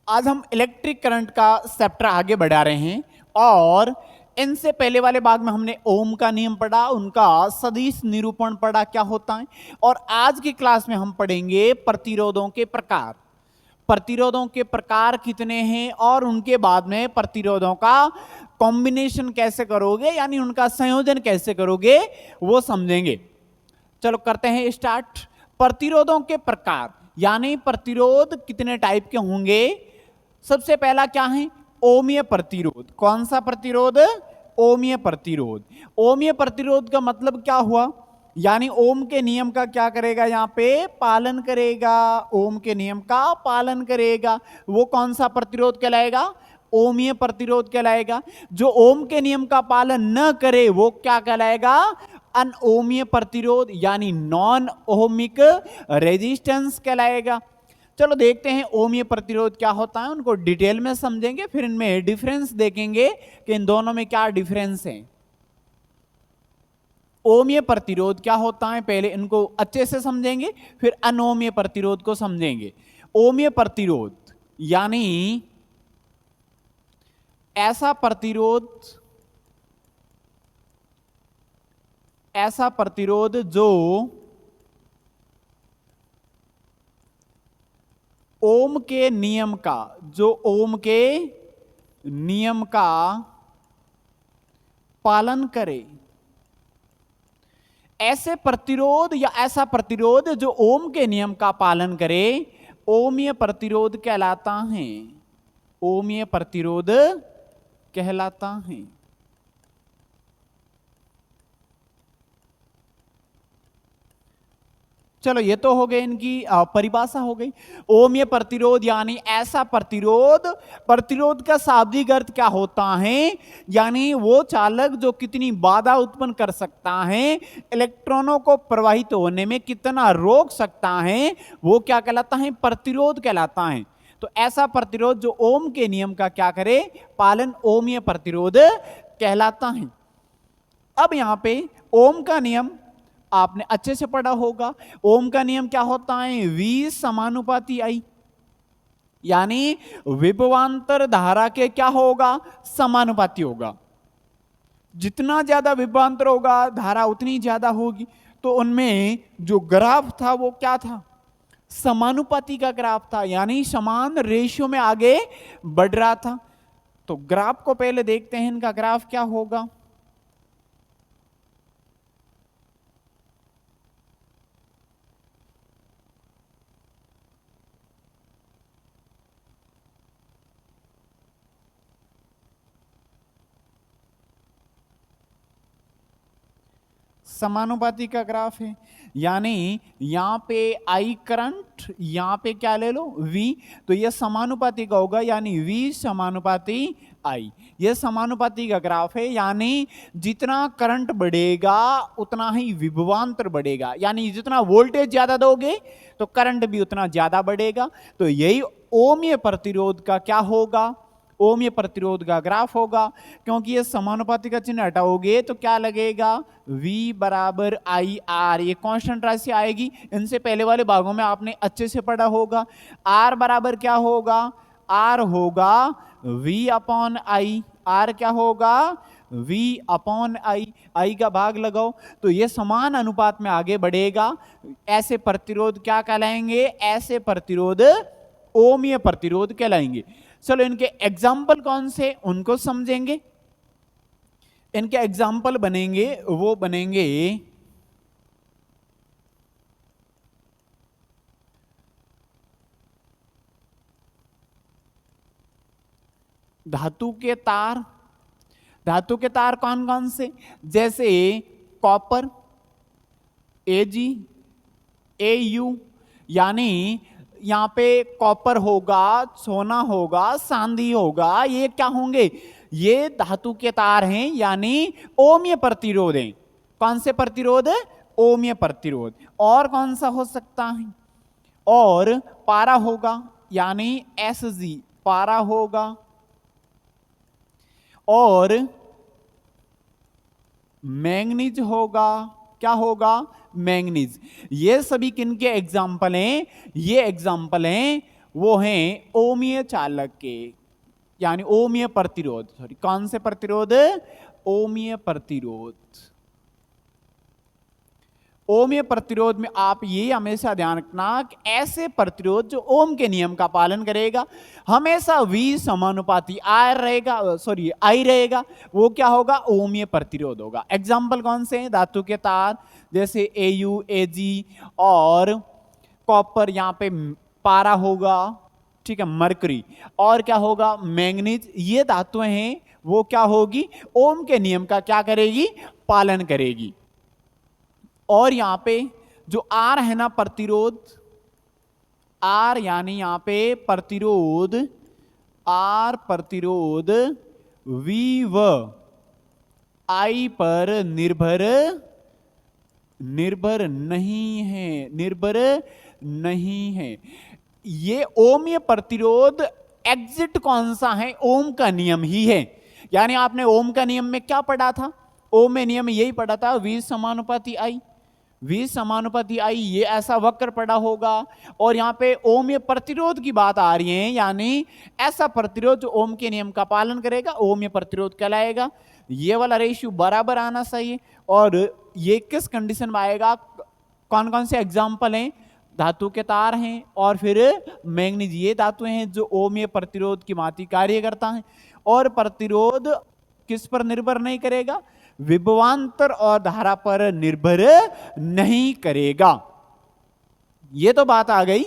आज हम electric current का चैप्टर आगे बढ़ा रहे हैं और इनसे पहले वाले भाग में हमने ओम का नियम पढ़ा, उनका सदिश निरूपण पढ़ा क्या होता है। और आज की क्लास में हम पढ़ेंगे प्रतिरोधों के प्रकार। प्रतिरोधों के प्रकार कितने हैं और उनके बाद में प्रतिरोधों का कॉम्बिनेशन कैसे करोगे, यानी उनका संयोजन कैसे करोगे, वो समझेंगे। चलो करते हैं स्टार्ट। प्रतिरोधों के प्रकार यानी प्रतिरोध कितने टाइप के होंगे। सबसे पहला क्या है? ओमीय प्रतिरोध। कौन सा प्रतिरोध? ओमीय प्रतिरोध। ओमीय प्रतिरोध का मतलब क्या हुआ? यानी ओम के नियम का क्या करेगा? यहां पे पालन करेगा। ओम के नियम का पालन करेगा। वो कौन सा प्रतिरोध कहलाएगा? ओमीय प्रतिरोध कहलाएगा। जो ओम के नियम का पालन न करे वो क्या कहलाएगा? अनओमीय प्रतिरोध यानी नॉन ओमिक रेजिस्टेंस कहलाएगा। चलो देखते हैं ओमीय प्रतिरोध क्या होता है, उनको डिटेल में समझेंगे, फिर इनमें डिफरेंस देखेंगे कि इन दोनों में क्या डिफरेंस है। ओमीय प्रतिरोध क्या होता है पहले इनको अच्छे से समझेंगे, फिर अनोमीय प्रतिरोध को समझेंगे। ओमीय प्रतिरोध यानी ऐसा प्रतिरोध जो ओम के नियम का पालन करे। ऐसे प्रतिरोध या ऐसा प्रतिरोध जो ओम के नियम का पालन करे ओमीय प्रतिरोध कहलाता है। ओमीय प्रतिरोध कहलाता है। चलो ये तो हो गए, इनकी परिभाषा हो गई। ओमीय प्रतिरोध यानी ऐसा प्रतिरोध का शाब्दिक अर्थ क्या होता है? यानी वो चालक जो कितनी बाधा उत्पन्न कर सकता है, इलेक्ट्रॉनों को प्रवाहित होने में कितना रोक सकता है, वो क्या कहलाता है? प्रतिरोध कहलाता है। तो ऐसा प्रतिरोध जो ओम के नियम का क्या करे? पालन, ओमीय प्रतिरोध कहलाता है। अब यहां पे ओम का नियम आपने अच्छे से पढ़ा होगा। ओम का नियम क्या होता है? V समानुपाती I, यानी विभवांतर धारा के क्या होगा? समानुपाती होगा। जितना ज्यादा विभवांतर होगा धारा उतनी ज्यादा होगी। तो उनमें जो ग्राफ था वो क्या था? समानुपाती का ग्राफ था, यानी समान रेशियो में आगे बढ़ रहा था। तो ग्राफ को पहले देखते हैं, इनका ग्राफ क्या होगा। समानुपाती का ग्राफ है, यानी यहां पे I करंट, यहां पे क्या ले लो? V। तो ये समानुपाती का होगा, यानी V समानुपाती I। ये समानुपाती का ग्राफ है, यानी जितना करंट बढ़ेगा उतना ही विभवांतर बढ़ेगा। यानी जितना वोल्टेज ज्यादा दोगे तो करंट भी उतना ज्यादा बढ़ेगा। तो यही ओमीय प्रतिरोध का क्या होगा? ओमीय प्रतिरोध का ग्राफ होगा। क्योंकि ये समानुपाती का चिन्ह हटाओगे तो क्या लगेगा? V बराबर I R। ये कांस्टेंट राशि आएगी। इनसे पहले वाले भागों में आपने अच्छे से पढ़ा होगा। R बराबर क्या होगा? R होगा V अपॉन I। R क्या होगा? V upon I। I का भाग लगाओ तो ये समान अनुपात में आगे बढ़ेगा। ऐसे प्रतिरोध क्या कहलाएंगे? ऐसे प्रतिरोध ओमीय प्रतिरोध कहलाएंगे। चलो इनके एग्जाम्पल कौन से उनको समझेंगे। इनके एग्जाम्पल बनेंगे, वो बनेंगे धातु के तार। धातु के तार कौन कौन से? जैसे कॉपर, Ag, Au, यानी यहां पे कॉपर होगा, सोना होगा, चांदी होगा, ये क्या होंगे? ये धातु के तार हैं, यानी ओमीय प्रतिरोध हैं। कौन से प्रतिरोध? ओमीय प्रतिरोध। और कौन सा हो सकता है? और पारा होगा, यानी Sg, पारा होगा। और मैंगनीज होगा। क्या होगा? मैंगनीज। ये सभी किन के एग्जाम्पल हैं? ये एग्जाम्पल हैं वो हैं ओमीय चालक के, यानी ओमीय प्रतिरोध, सॉरी कौन से प्रतिरोध, ओमीय प्रतिरोध। ओमीय प्रतिरोध में आप ये हमेशा ध्यान रखना कि ऐसे प्रतिरोध जो ओम के नियम का पालन करेगा, हमेशा V समानुपाती I रहेगा, सॉरी I रहेगा, वो क्या होगा, ओमीय प्रतिरोध होगा। एग्जाम्पल कौन से हैं, धातु के तार जैसे Au Ag और कॉपर, यहाँ पे पारा होगा, ठीक है, मरकरी, और क्या होगा, मैंगनीज, ये धातुएं हैं, वो क्या होगी, ओम के नियम का क्या करेगी, पालन करेगी। और यहां पे जो आर है ना प्रतिरोध, आर यानी यहां पे प्रतिरोध, आर प्रतिरोध वी व आई पर निर्भर नहीं है, निर्भर नहीं है। ये ओमीय प्रतिरोध एग्जिट कौन सा है, ओम का नियम ही है। यानी आपने ओम का नियम में क्या पढ़ा था, ओम में नियम यही पढ़ा था, V समानुपाती I, V समानुपाती I, ये ऐसा वक्र पड़ा होगा। और यहाँ पे ओमीय प्रतिरोध की बात आ रही है, यानी ऐसा प्रतिरोध जो ओम के नियम का पालन करेगा, ओमीय प्रतिरोध कहलाएगा। ये वाला रेशियो बराबर आना चाहिए। और ये किस कंडीशन में आएगा, कौन कौन से एग्जाम्पल हैं, धातु के तार हैं और फिर मैंगनीज, ये धातुएं हैं जो ओमीय प्रतिरोध की भांति कार्य करता है। और प्रतिरोध किस पर निर्भर नहीं करेगा, विभवांतर और धारा पर निर्भर नहीं करेगा। ये तो बात आ गई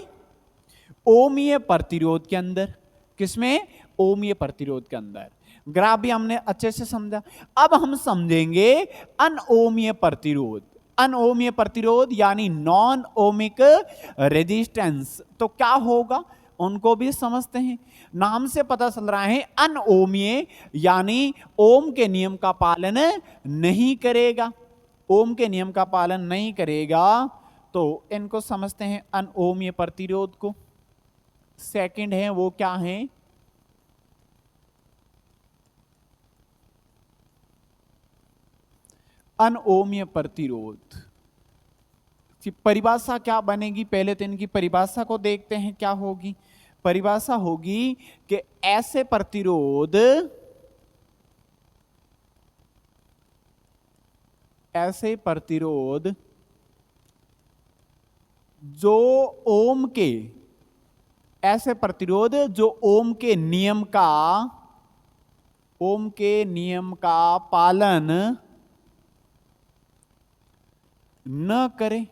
ओमीय प्रतिरोध के अंदर, किसमें, ओमीय प्रतिरोध के अंदर। ग्राफ भी हमने अच्छे से समझा। अब हम समझेंगे अनओमीय प्रतिरोध। अनओमीय प्रतिरोध यानी नॉन ओमिक रेजिस्टेंस, तो क्या होगा उनको भी समझते हैं। नाम से पता चल रहा है अनओमीय यानी ओम के नियम का पालन नहीं करेगा, ओम के नियम का पालन नहीं करेगा, तो इनको समझते हैं अनओमीय प्रतिरोध को। सेकंड है वो क्या है, अनओमीय प्रतिरोध की परिभाषा क्या बनेगी, पहले तो इनकी परिभाषा को देखते हैं क्या होगी। परिभाषा होगी कि ऐसे प्रतिरोध, ऐसे प्रतिरोध जो ओम के, ऐसे प्रतिरोध जो ओम के नियम का, ओम के नियम का पालन न करे,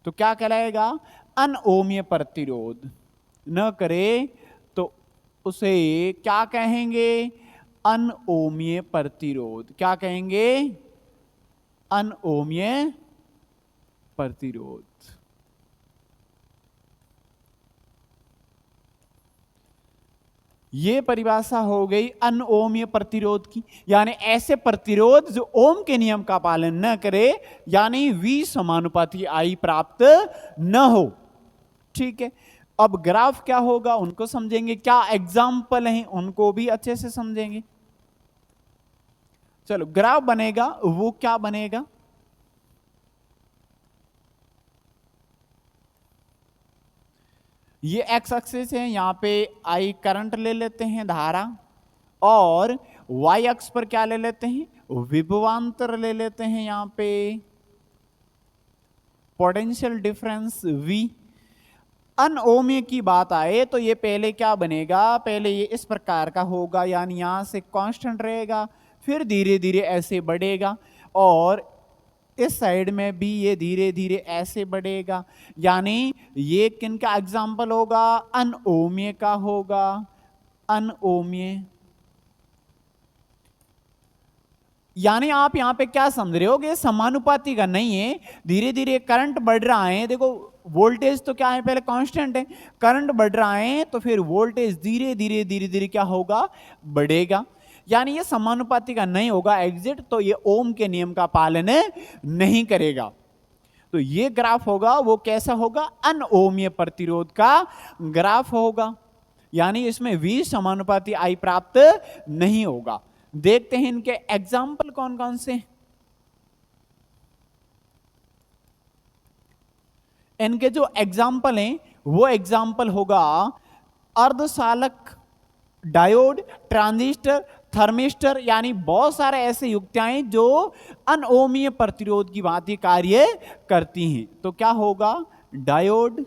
तो क्या कहलाएगा, अनओमीय प्रतिरोध। न करे तो उसे क्या कहेंगे, अनओमीय प्रतिरोध। क्या कहेंगे, अनओमीय प्रतिरोध। ये परिभाषा हो गई अनओमीय प्रतिरोध की, यानी ऐसे प्रतिरोध जो ओम के नियम का पालन न करे, यानी V समानुपाती I प्राप्त न हो। ठीक है, अब ग्राफ क्या होगा उनको समझेंगे, क्या एग्जाम्पल हैं उनको भी अच्छे से समझेंगे। चलो ग्राफ बनेगा, वो क्या बनेगा, ये एक्स एक्सिस है, यहां पे I करंट ले लेते हैं, धारा, और वाई अक्ष पर क्या ले लेते हैं, विभवांतर ले लेते हैं, यहां पे पोटेंशियल डिफरेंस V। अनओमीय की बात आए तो ये पहले क्या बनेगा, पहले ये इस प्रकार का होगा, यानी यहां से कांस्टेंट रहेगा, फिर धीरे धीरे ऐसे बढ़ेगा, और इस साइड में भी ये धीरे धीरे ऐसे बढ़ेगा। यानी ये किन का एग्जाम्पल होगा, अनओमीय का होगा, अनओमीय। यानी आप यहां पे क्या समझ रहे हो कि समानुपाती का नहीं है, धीरे धीरे करंट बढ़ रहा है। देखो वोल्टेज तो क्या है, पहले कांस्टेंट है, करंट बढ़ रहा है तो फिर वोल्टेज धीरे धीरे धीरे धीरे क्या होगा, बढ़ेगा। यानी ये समानुपाती का नहीं होगा एग्जिट, तो ये ओम के नियम का पालन नहीं करेगा। तो ये ग्राफ होगा वो कैसा होगा, अनओमीय प्रतिरोध का ग्राफ होगा, यानी इसमें V समानुपाती I प्राप्त नहीं होगा। देखते हैं इनके एग्जाम्पल कौन कौन से। इनके जो एग्जाम्पल हैं वो एग्जाम्पल होगा अर्धचालक, डायोड, ट्रांजिस्टर, थर्मिस्टर, यानी बहुत सारे ऐसे युक्तियां जो अनओमीय प्रतिरोध की भांति कार्य करती हैं। तो क्या होगा? डायोड,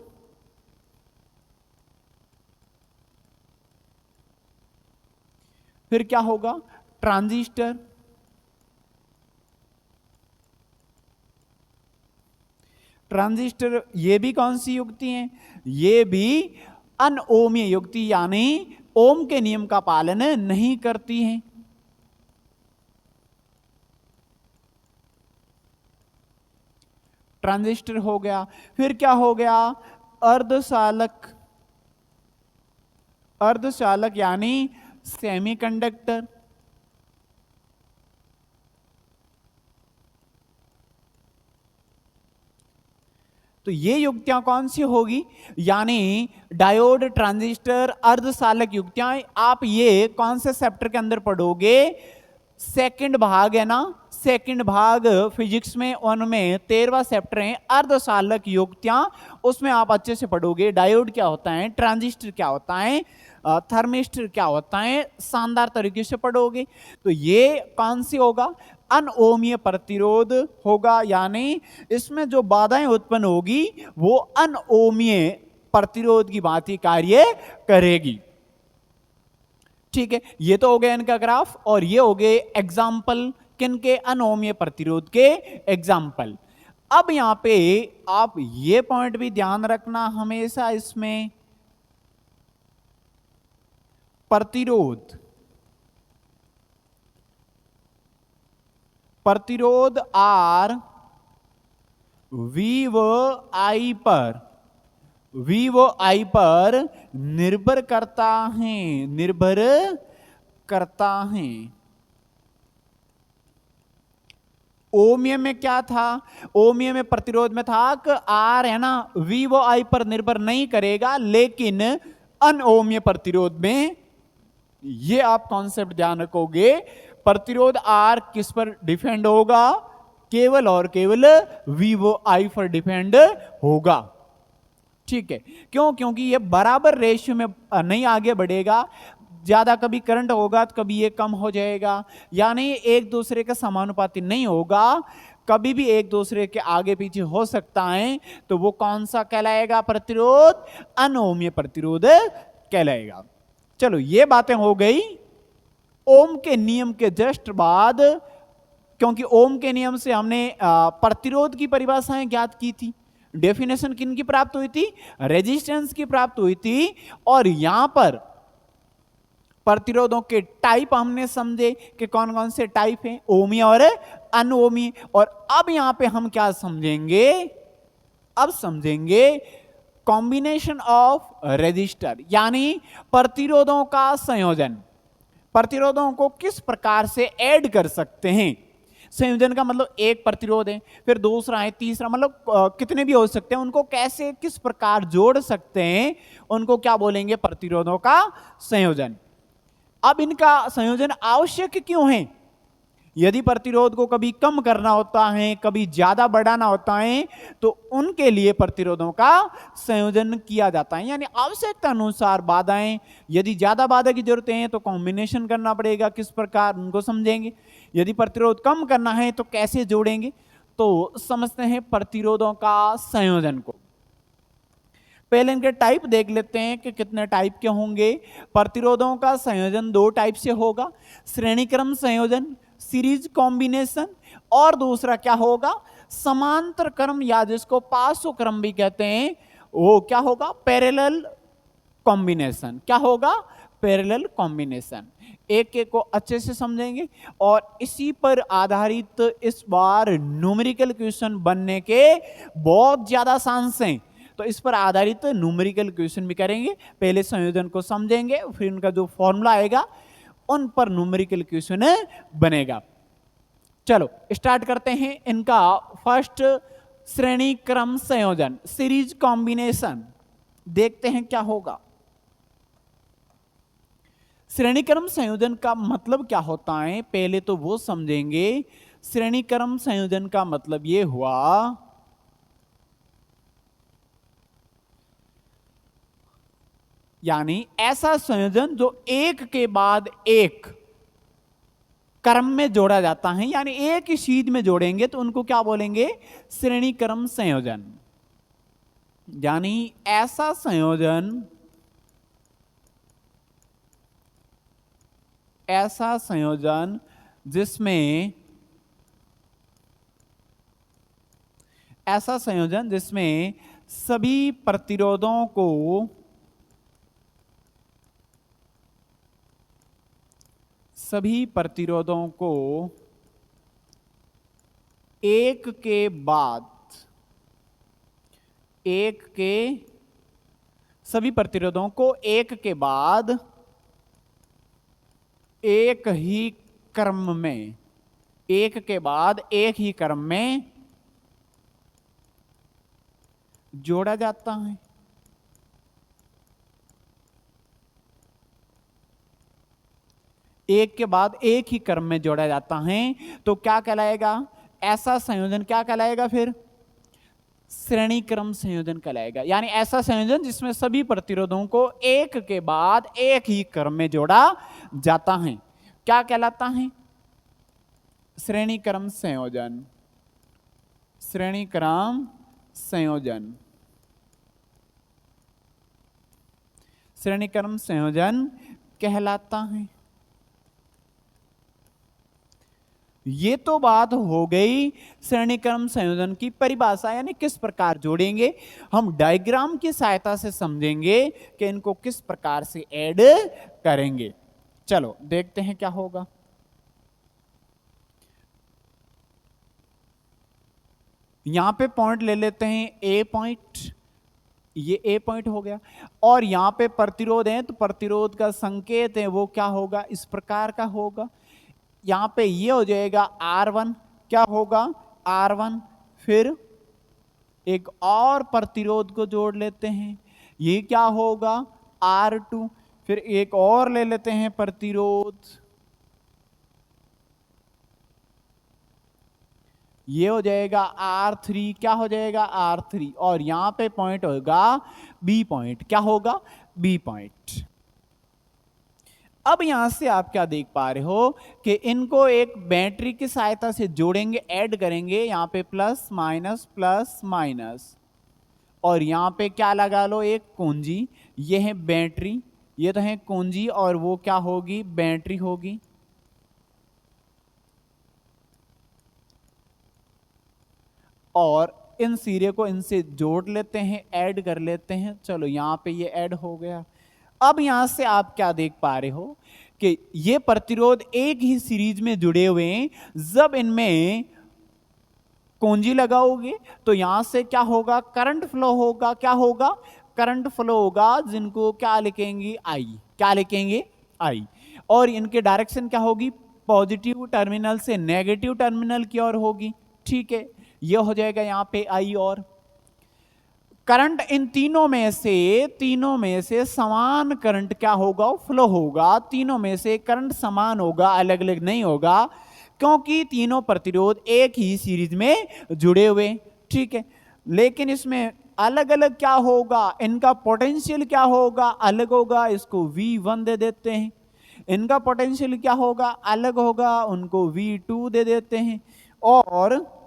फिर क्या होगा? ट्रांजिस्टर, ट्रांजिस्टर ये भी कौन सी युक्ति है? ये भी अनओमीय युक्ति, यानी ओम के नियम का पालन नहीं करती हैं। ट्रांजिस्टर हो गया। फिर क्या हो गया? अर्धचालक, अर्धचालक यानी सेमीकंडक्टर, तो ये युक्तियां कौन सी होगी? यानी डायोड, ट्रांजिस्टर, अर्धचालक युक्तियां। आप ये कौन से चैप्टर के अंदर पढ़ोगे? सेकंड भाग है ना, सेकंड भाग फिजिक्स में, उनमें 13वां चैप्टर है अर्धचालक युक्तियां। उसमें आप अच्छे से पढ़ोगे डायोड क्या होता है, ट्रांजिस्टर क्या होता है, थर्मिस्टर क्या होता है, शानदार तरीके से पढ़ोगे। तो ये कौन सी होगा? अनओमीय प्रतिरोध होगा, यानी इसमें जो बाधाएं उत्पन्न होगी वो अनओमीय प्रतिरोध की भांति कार्य करेगी। ठीक है, ये तो हो गया इनका ग्राफ, और ये हो गए एग्जाम्पल किनके? अनओमीय प्रतिरोध के एग्जाम्पल। अब यहां पे आप ये पॉइंट भी ध्यान रखना हमेशा, इसमें प्रतिरोध, प्रतिरोध आर वी व आई पर, वी व आई पर निर्भर करता है, निर्भर करता है। ओमिय में क्या था? ओमिय में प्रतिरोध में था कि आर है ना, वी व आई पर निर्भर नहीं करेगा, लेकिन अनओमिय प्रतिरोध में ये आप कॉन्सेप्ट ध्यान रखोगे, प्रतिरोध आर किस पर डिपेंड होगा? केवल और केवल वी व आई पर डिपेंड होगा। ठीक है, क्यों? क्योंकि ये बराबर रेशियो में नहीं आगे बढ़ेगा। ज्यादा कभी करंट होगा तो कभी ये कम हो जाएगा, यानी एक दूसरे के समानुपाती नहीं होगा, कभी भी एक दूसरे के आगे पीछे हो सकता है। तो वो कौन सा कहलाएगा? प्रतिरोध अनओमीय प्रतिरोध कहलाएगा। चलो ये बातें हो गई ओम के नियम के जस्ट बाद, क्योंकि ओम के नियम से हमने प्रतिरोध की परिभाषाएं ज्ञात की थी, डेफिनेशन किन की प्राप्त हुई थी? रेजिस्टेंस की प्राप्त हुई थी। और यहां पर प्रतिरोधों के टाइप हमने समझे कि कौन कौन से टाइप हैं, ओमीय और अनओमीय। और अब यहां पे हम क्या समझेंगे? अब समझेंगे कॉम्बिनेशन ऑफ रेजिस्टर, यानी प्रतिरोधों का संयोजन। प्रतिरोधों को किस प्रकार से ऐड कर सकते हैं? संयोजन का मतलब एक प्रतिरोध है, फिर दूसरा है, तीसरा, मतलब कितने भी हो सकते हैं, उनको कैसे किस प्रकार जोड़ सकते हैं, उनको क्या बोलेंगे? प्रतिरोधों का संयोजन। अब इनका संयोजन आवश्यक क्यों है? यदि प्रतिरोध को कभी कम करना होता है, कभी ज्यादा बढ़ाना होता है, तो उनके लिए प्रतिरोधों का संयोजन किया जाता है, यानी आवश्यकता अनुसार बाधाएं, यदि ज्यादा बाधा की जरूरत है तो कॉम्बिनेशन करना पड़ेगा, किस प्रकार उनको समझेंगे। यदि प्रतिरोध कम करना है तो कैसे जोड़ेंगे, तो समझते हैं प्रतिरोधों का संयोजन को। पहले इनके टाइप देख लेते हैं कि कितने टाइप के होंगे। प्रतिरोधों का संयोजन दो टाइप से होगा, श्रेणीक्रम संयोजन, सीरीज कॉम्बिनेशन, और दूसरा क्या होगा? समांतर क्रम, या जिसको पार्श्व क्रम भी कहते हैं, वो क्या होगा? Parallel combination. क्या होगा? Parallel combination. एक एक को अच्छे से समझेंगे, और इसी पर आधारित इस बार न्यूमेरिकल क्वेश्चन बनने के बहुत ज्यादा चांस हैं, तो इस पर आधारित न्यूमेरिकल क्वेश्चन भी करेंगे। पहले संयोजन को समझेंगे, फिर उनका जो फॉर्मूला आएगा उन पर न्यूमेरिकल क्वेश्चन बनेगा। चलो स्टार्ट करते हैं इनका फर्स्ट श्रेणी क्रम संयोजन, सीरीज कॉम्बिनेशन। देखते हैं क्या होगा। श्रेणी क्रम संयोजन का मतलब क्या होता है, पहले तो वो समझेंगे। श्रेणी क्रम संयोजन का मतलब ये हुआ यानी ऐसा संयोजन जो एक के बाद एक क्रम में जोड़ा जाता है, यानी एक ही चीज में जोड़ेंगे तो उनको क्या बोलेंगे? श्रेणी क्रम संयोजन। यानी ऐसा संयोजन, ऐसा संयोजन जिसमें, ऐसा संयोजन जिसमें सभी प्रतिरोधों को, सभी प्रतिरोधों को एक के बाद, एक के, सभी प्रतिरोधों को एक के बाद एक ही क्रम में, एक के बाद एक ही क्रम में जोड़ा जाता है। एक के बाद एक ही क्रम में जोड़ा जाता है तो क्या कहलाएगा? ऐसा संयोजन क्या कहलाएगा? फिर श्रेणी क्रम संयोजन कहलाएगा। यानी ऐसा संयोजन जिसमें सभी प्रतिरोधों को एक के बाद एक ही क्रम में जोड़ा जाता है, क्या कहलाता है? श्रेणी क्रम संयोजन। श्रेणी क्रम संयोजन, श्रेणी क्रम संयोजन कहलाता है। ये तो बात हो गई श्रेणी क्रम संयोजन की परिभाषा, यानी किस प्रकार जोड़ेंगे। हम डायग्राम की सहायता से समझेंगे कि इनको किस प्रकार से ऐड करेंगे। चलो देखते हैं क्या होगा। यहां पे पॉइंट ले लेते हैं, ए पॉइंट, ये ए पॉइंट हो गया। और यहां पे प्रतिरोध है तो प्रतिरोध का संकेत है वो क्या होगा? इस प्रकार का होगा। यहां पे ये हो जाएगा R1, क्या होगा? R1। फिर एक और प्रतिरोध को जोड़ लेते हैं, ये क्या होगा? R2। फिर एक और ले लेते हैं प्रतिरोध, ये हो जाएगा R3, क्या हो जाएगा? R3। और यहां पे पॉइंट होगा B पॉइंट, क्या होगा? B point. अब यहां से आप क्या देख पा रहे हो कि इनको एक बैटरी की सहायता से जोड़ेंगे, ऐड करेंगे। यहां पे प्लस माइनस प्लस माइनस, और यहां पे क्या लगा लो? एक कुंजी। ये है बैटरी, ये तो है कुंजी, और वो क्या होगी? बैटरी होगी। और इन सिरे को इनसे जोड़ लेते हैं, ऐड कर लेते हैं। चलो यहां पे ये ऐड हो गया। अब यहां से आप क्या देख पा रहे हो कि ये प्रतिरोध एक ही सीरीज में जुड़े हुए हैं। जब इनमें कुंजी लगाओगे तो यहां से क्या होगा? करंट फ्लो होगा। क्या होगा? करंट फ्लो होगा, जिनको क्या लिखेंगे? आई। क्या लिखेंगे? आई। और इनके डायरेक्शन क्या होगी? पॉजिटिव टर्मिनल से नेगेटिव टर्मिनल की ओर होगी। ठीक है, ये हो जाएगा यहां पे आई। और करंट इन तीनों में से समान करंट क्या होगा? फ्लो होगा। तीनों में से करंट समान होगा, अलग अलग नहीं होगा, क्योंकि तीनों प्रतिरोध एक ही सीरीज में जुड़े हुए। ठीक है, लेकिन इसमें अलग अलग क्या होगा? इनका पोटेंशियल क्या होगा? अलग होगा। इसको V1 दे देते हैं। इनका पोटेंशियल क्या होगा? अलग होगा, उनको V2 दे देते हैं। और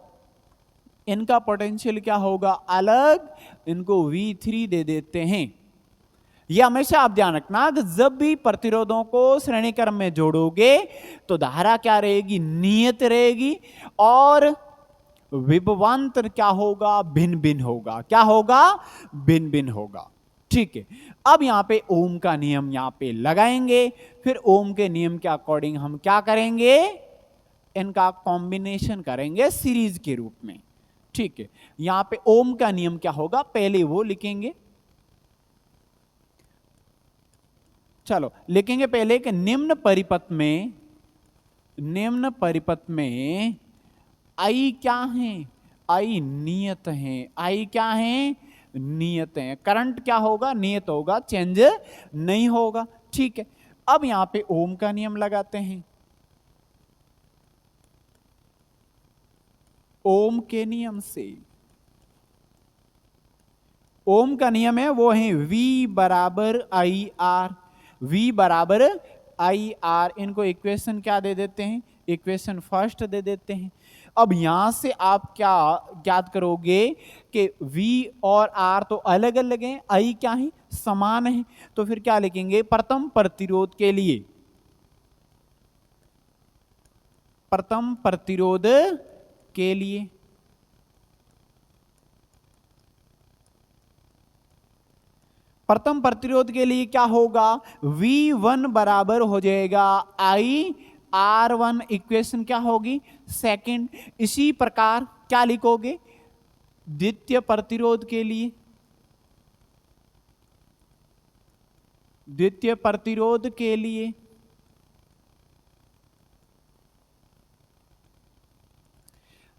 इनका पोटेंशियल क्या होगा? अलग, इनको V3 दे देते हैं। यह हमेशा आप ध्यान रखना कि जब भी प्रतिरोधों को श्रेणी क्रम में जोड़ोगे तो धारा क्या रहेगी? नियत रहेगी। और विभवांतर क्या होगा? भिन्न भिन्न होगा। क्या होगा? भिन्न भिन्न होगा। ठीक है, अब यहां पे ओम का नियम यहां पे लगाएंगे। फिर ओम के नियम के अकॉर्डिंग हम क्या करेंगे? इनका कॉम्बिनेशन करेंगे सीरीज के रूप में। ठीक है, यहां पे ओम का नियम क्या होगा पहले वो लिखेंगे। चलो लिखेंगे पहले कि निम्न परिपथ में, निम्न परिपथ में आई क्या है? आई नियत है। आई क्या है? नियत है। करंट क्या होगा? नियत होगा, चेंज नहीं होगा। ठीक है, अब यहां पे ओम का नियम लगाते हैं। ओम के नियम से ओम का नियम है वो है V बराबर आई आर, V बराबर आई आर। इनको इक्वेशन क्या दे देते हैं, इक्वेशन फर्स्ट दे देते हैं। अब यहां से आप क्या ज्ञात करोगे कि V और R तो अलग अलग हैं, I क्या है, समान है। तो फिर क्या लिखेंगे, प्रथम प्रतिरोध के लिए, प्रथम प्रतिरोध के लिए प्रथम प्रतिरोध के लिए क्या होगा, V1 बराबर हो जाएगा I R1, इक्वेशन क्या होगी, सेकंड। इसी प्रकार क्या लिखोगे, द्वितीय प्रतिरोध के लिए, द्वितीय प्रतिरोध के लिए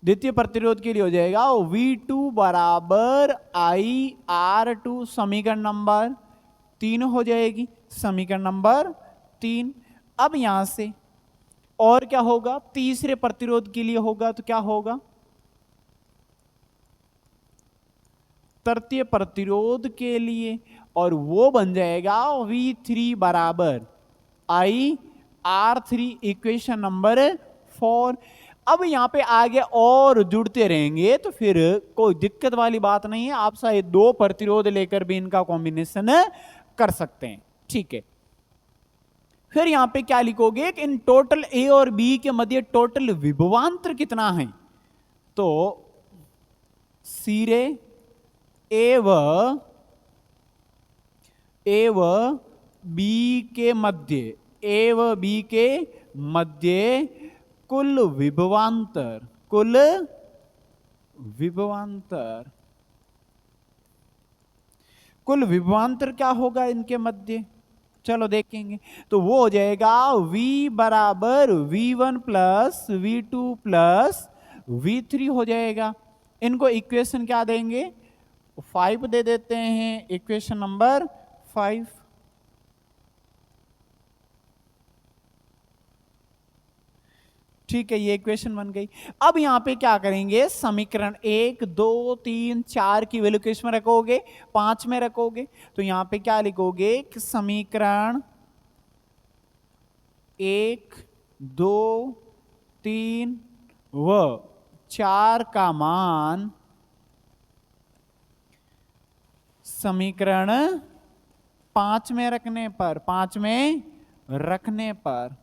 द्वितीय प्रतिरोध के लिए हो जाएगा V2 बराबर IR2, समीकरण नंबर 3 हो जाएगी, समीकरण नंबर 3। अब यहां से और क्या होगा, तीसरे प्रतिरोध के लिए होगा तो क्या होगा, तृतीय प्रतिरोध के लिए, और वो बन जाएगा V3 बराबर IR3, इक्वेशन नंबर 4। अब यहां पे आगे और जुड़ते रहेंगे तो फिर कोई दिक्कत वाली बात नहीं है, आप चाहे दो प्रतिरोध लेकर भी इनका कॉम्बिनेशन कर सकते हैं, ठीक है। फिर यहां पे क्या लिखोगे कि इन टोटल ए और बी के मध्य टोटल विभवांतर कितना है, तो सिरे ए व बी के मध्य, ए व बी के मध्य कुल विभवांतर, कुल विभवांतर, कुल विभवांतर क्या होगा इनके मध्य, चलो देखेंगे। तो वो हो जाएगा V बराबर V1 plus V2 plus V3 हो जाएगा। इनको इक्वेशन क्या देंगे, 5 दे देते हैं, इक्वेशन नंबर 5। ठीक है, ये इक्वेशन बन गई। अब यहां पे क्या करेंगे, समीकरण 1 2 3 4 की वैल्यू किस में रखोगे, 5 में रखोगे। तो यहां पे क्या लिखोगे कि समीकरण 1 2 3 व 4 का मान समीकरण 5 में रखने पर, 5 में रखने पर,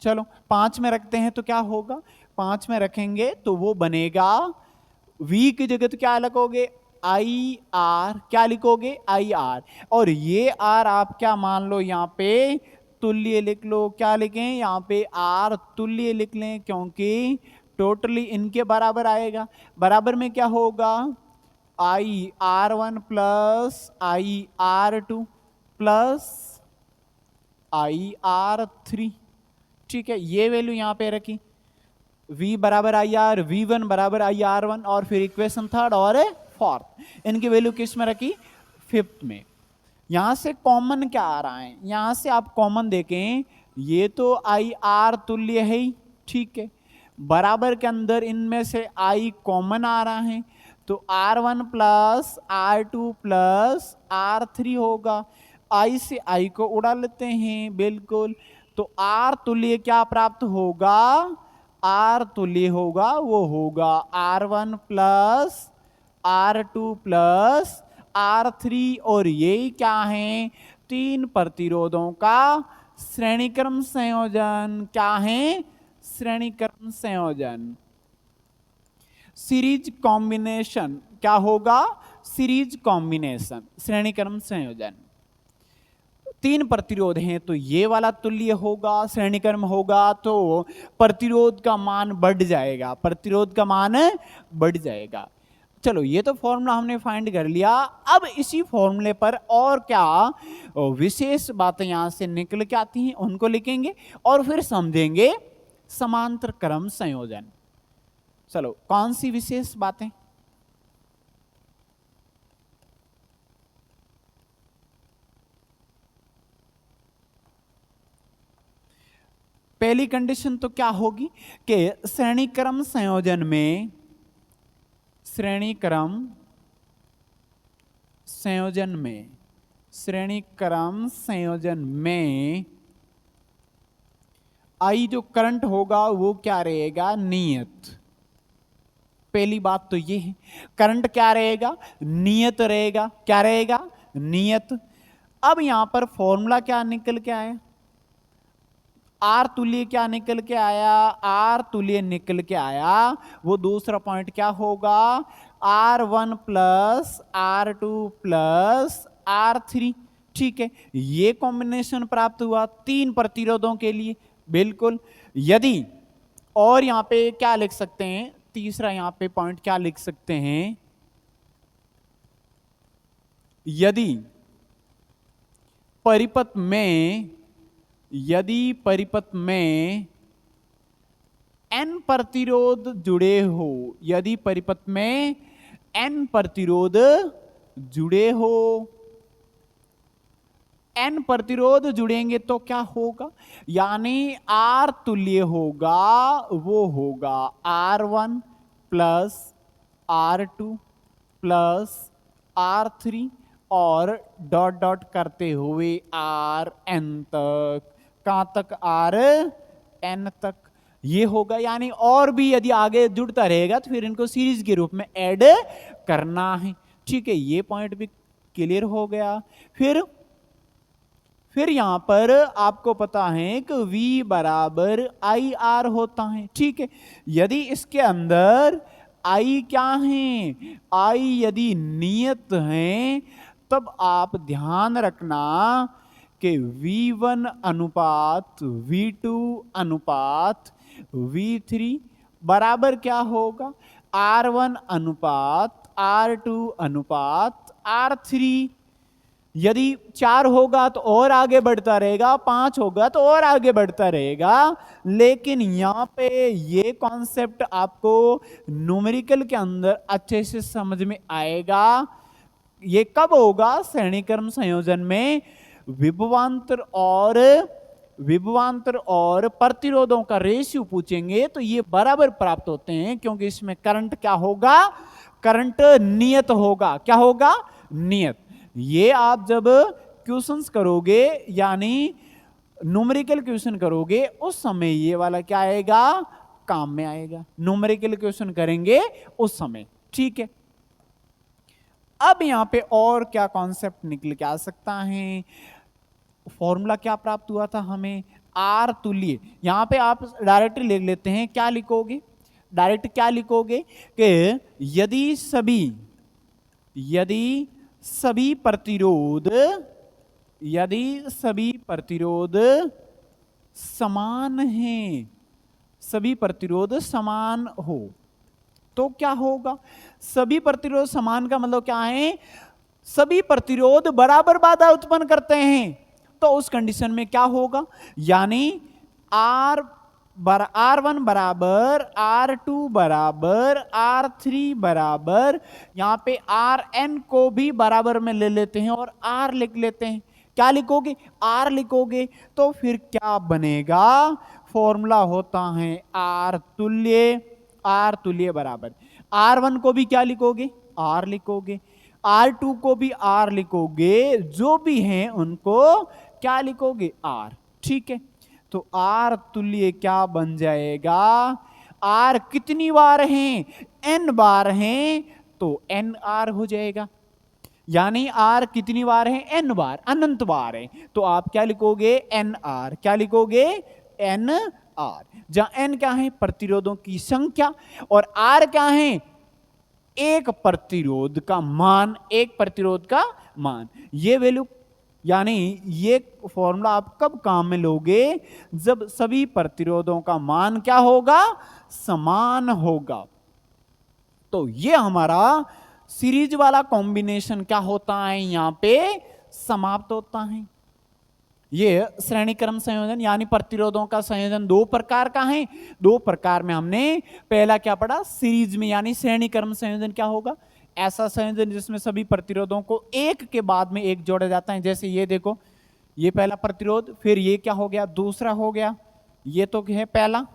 चलो 5 में रखते हैं तो क्या होगा, 5 में रखेंगे तो वो बनेगा V की जगह तो क्या लिखोगे, आई आर, क्या लिखोगे, आई आर। और ये आर आप क्या मान लो, यहां पे तुल्य लिख लो, क्या लिखें यहां पे आर तुल्य लिख लें, क्योंकि टोटली इनके बराबर आएगा। बराबर में क्या होगा, I R one plus I R two plus I R three. ठीक है, ये वैल्यू यहां पे रखी, V बराबर आई आर, V1 बराबर आई आर वन, और फिर इक्वेशन थर्ड और फोर्थ, इनकी वैल्यू किस में रखी, फिफ्थ में। यहां से कॉमन क्या आ रहा है, यहां से आप कॉमन देखें, ये तो आई आर तुल्य है ही, ठीक है, बराबर के अंदर इनमें से आई कॉमन आ रहा है, तो R1 plus R2 plus R3 होगा। आई से आई को उड़ा लेते हैं, बिल्कुल। तो R तुल्य क्या प्राप्त होगा, R तुल्य होगा वो होगा R1 plus R2 plus R3, और यही क्या है, 3 प्रतिरोधों का श्रेणीक्रम संयोजन। क्या है, श्रेणीक्रम संयोजन, सीरीज कॉम्बिनेशन। क्या होगा, सीरीज कॉम्बिनेशन, श्रेणीक्रम संयोजन। 3 प्रतिरोध हैं तो ये वाला तुल्य होगा, श्रेणीक्रम होगा तो प्रतिरोध का मान बढ़ जाएगा, प्रतिरोध का मान बढ़ जाएगा। चलो ये तो फॉर्मूला हमने फाइंड कर लिया। अब इसी फॉर्मूले पर और क्या विशेष बातें यहां से निकल के आती हैं उनको लिखेंगे और फिर समझेंगे समांतर क्रम संयोजन। चलो कौन सी विशेष बातें, पहली कंडीशन तो क्या होगी कि श्रेणीक्रम संयोजन में श्रेणी क्रम संयोजन में, श्रेणी क्रम संयोजन में आई जो करंट होगा वो क्या रहेगा, नियत। पहली बात तो ये है, करंट क्या रहेगा, नियत रहेगा। क्या रहेगा, नियत। अब यहां पर फॉर्मूला क्या निकल के आया, आर तुल्य क्या निकल के आया, आर तुल्य निकल के आया। वो दूसरा पॉइंट क्या होगा, R1 plus R2 plus R3। ठीक है, ये कॉम्बिनेशन प्राप्त हुआ 3 प्रतिरोधों के लिए। बिल्कुल। यदि, और यहां पे क्या लिख सकते हैं, तीसरा यहां पे पॉइंट क्या लिख सकते हैं, यदि परिपथ में, यदि परिपथ में n प्रतिरोध जुड़े हो, यदि परिपथ में n प्रतिरोध जुड़े हो, n प्रतिरोध जुड़ेंगे तो क्या होगा, यानी R तुल्य होगा, वो होगा R1 plus R2 plus R3 और डॉट डॉट करते हुए Rn तक। कहां तक, Rn तक ये होगा। यानी और भी यदि आगे जुड़ता रहेगा तो फिर इनको सीरीज के रूप में ऐड करना है। ठीक है, ये पॉइंट भी क्लियर हो गया। फिर यहां पर आपको पता है कि V बराबर आई आर होता है। ठीक है, यदि इसके अंदर I क्या है, I यदि नियत है, तब आप ध्यान रखना कि V1 अनुपात V2 अनुपात V3 बराबर क्या होगा, R1 अनुपात R2 अनुपात R3। यदि 4 होगा तो और आगे बढ़ता रहेगा, 5 होगा तो और आगे बढ़ता रहेगा। लेकिन यहां पे ये कॉन्सेप्ट आपको न्यूमेरिकल के अंदर अच्छे से समझ में आएगा। ये कब होगा, श्रेणी क्रम संयोजन में विभवांतर और प्रतिरोधों का रेशियो पूछेंगे तो ये बराबर प्राप्त होते हैं, क्योंकि इसमें करंट क्या होगा, करंट नियत होगा। क्या होगा, नियत। ये आप जब क्वेश्चंस करोगे, यानी न्यूमेरिकल क्वेश्चन करोगे, उस समय ये वाला क्या आएगा, काम में आएगा। न्यूमेरिकल क्वेश्चन करेंगे उस समय। ठीक है, अब यहां पे और क्या कॉन्सेप्ट निकल के आ सकता है, फॉर्मूला क्या प्राप्त हुआ था हमें, आर तुल्य। यहां पे आप डायरेक्ट लिख लेते हैं, क्या लिखोगे, डायरेक्ट क्या लिखोगे कि यदि सभी प्रतिरोध समान हैं, सभी प्रतिरोध समान हो तो क्या होगा, सभी प्रतिरोध समान का मतलब क्या है, सभी प्रतिरोध बराबर बाधा उत्पन्न करते हैं। तो उस कंडीशन में क्या होगा, यानी R1 बराबर R2 बराबर R3 बराबर, यहां पे Rn को भी बराबर में ले लेते हैं और R लिख लेते हैं। क्या लिखोगे, R लिखोगे तो फिर क्या बनेगा, फॉर्मूला होता है R तुल्य बराबर, R1 को भी क्या लिखोगे, R लिखोगे, R2 को भी R लिखोगे, जो भी हैं उनको क्या लिखोगे, R। ठीक है, तो R तुल्य क्या बन जाएगा, R कितनी बार हैं, N बार हैं, तो NR हो जाएगा। यानी R कितनी बार है, N बार, अनंत बार है, तो आप क्या लिखोगे, NR। क्या लिखोगे, NR। जहां N क्या है, प्रतिरोधों की संख्या, और R क्या है, एक प्रतिरोध का मान, एक प्रतिरोध का मान। ये वैल्यू, यानी ये फॉर्मूला आप कब काम में लोगे, जब सभी प्रतिरोधों का मान क्या होगा, समान होगा। तो ये हमारा सीरीज वाला कॉम्बिनेशन क्या होता है, यहां पे समाप्त होता है। ये श्रेणी क्रम संयोजन यानी प्रतिरोधों का संयोजन 2 प्रकार का है। 2 प्रकार में हमने पहला क्या पढ़ा, सीरीज में, यानी श्रेणी क्रम संयोजन क्या होगा, ऐसा संयोजन जिसमें सभी प्रतिरोधों को एक के बाद में एक जोड़ा जाता है। जैसे ये देखो, ये पहला प्रतिरोध, फिर ये क्या हो गया, दूसरा हो गया, ये तो है पहला,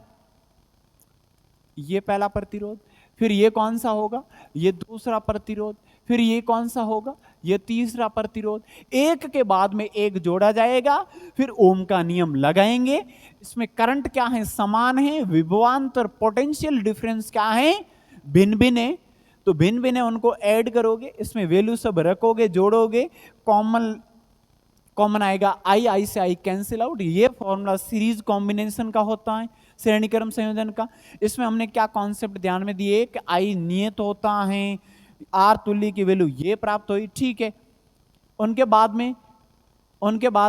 ये पहला प्रतिरोध, फिर ये कौन सा होगा, ये दूसरा प्रतिरोध, फिर ये कौन सा होगा, ये तीसरा प्रतिरोध। एक के बाद में एक जोड़ा जाएगा, फिर ओम का नियम लगाएंगे। इसमें करंट क्या है, समान है, विभवांतर पोटेंशियल डिफरेंस क्या है, भिन्न भिन्न है। तो भिन्न भिन्न है, उनको ऐड करोगे, इसमें वैल्यू सब रखोगे, जोड़ोगे, कॉमन आएगा, आई से आई कैंसिल आउट। ये फॉर्मूला सीरीज कॉम्बिनेशन का होता है, श्रेणी क्रम संयोजन का। इसमें हमने क्या कॉन्सेप्ट ध्यान में दिए कि आई नियत होता है, आर तुल्य की वैल्यू ये प्राप्त हुई, ठीक है। उनके बाद